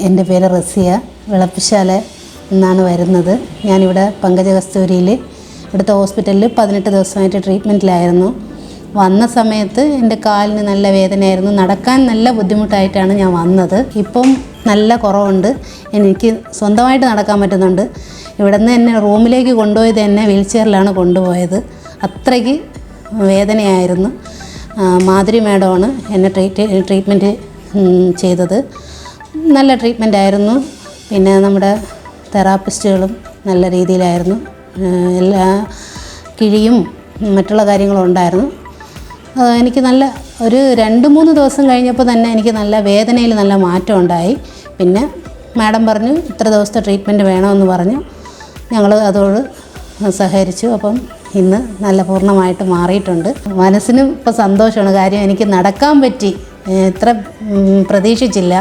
എൻ്റെ പേര് റസിയ, വിളപ്പിശാല എന്നാണ് വരുന്നത്. ഞാനിവിടെ പങ്കജകസ്തൂരിയിൽ ഇവിടുത്തെ ഹോസ്പിറ്റലിൽ 18 ദിവസമായിട്ട് ട്രീറ്റ്മെൻറ്റിലായിരുന്നു. വന്ന സമയത്ത് എൻ്റെ കാലിന് നല്ല വേദനയായിരുന്നു, നടക്കാൻ നല്ല ബുദ്ധിമുട്ടായിട്ടാണ് ഞാൻ വന്നത്. ഇപ്പം നല്ല കുറവുണ്ട്, എനിക്ക് സ്വന്തമായിട്ട് നടക്കാൻ പറ്റുന്നുണ്ട്. ഇവിടെ നിന്ന് എന്നെ റൂമിലേക്ക് കൊണ്ടുപോയത് എന്നെ വീൽ ചെയറിലാണ് കൊണ്ടുപോയത്. അത്രയ്ക്ക് വേദനയായിരുന്നു. മാധുരി മാഡമാണ് എന്നെ ട്രീറ്റ്മെൻറ്റ് ചെയ്തത്. നല്ല ട്രീറ്റ്മെൻ്റ് ആയിരുന്നു. പിന്നെ നമ്മുടെ തെറാപ്പിസ്റ്റുകളും നല്ല രീതിയിലായിരുന്നു. എല്ലാ കിഴിയും മറ്റുള്ള കാര്യങ്ങളും ഉണ്ടായിരുന്നു. എനിക്ക് നല്ല ഒരു 2-3 ദിവസം കഴിഞ്ഞപ്പോൾ തന്നെ എനിക്ക് നല്ല വേദനയിൽ നല്ല മാറ്റം ഉണ്ടായി. പിന്നെ മാഡം പറഞ്ഞു ഇത്ര ദിവസത്തെ ട്രീറ്റ്മെൻറ്റ് വേണമെന്ന് പറഞ്ഞു. ഞങ്ങൾ അതോട് സഹകരിച്ചു. അപ്പം ഇന്ന് നല്ല പൂർണ്ണമായിട്ട് മാറിയിട്ടുണ്ട്. മനസ്സിനും ഇപ്പോൾ സന്തോഷമാണ്. കാര്യം എനിക്ക് നടക്കാൻ പറ്റി, ഇത്ര പ്രതീക്ഷിച്ചില്ല.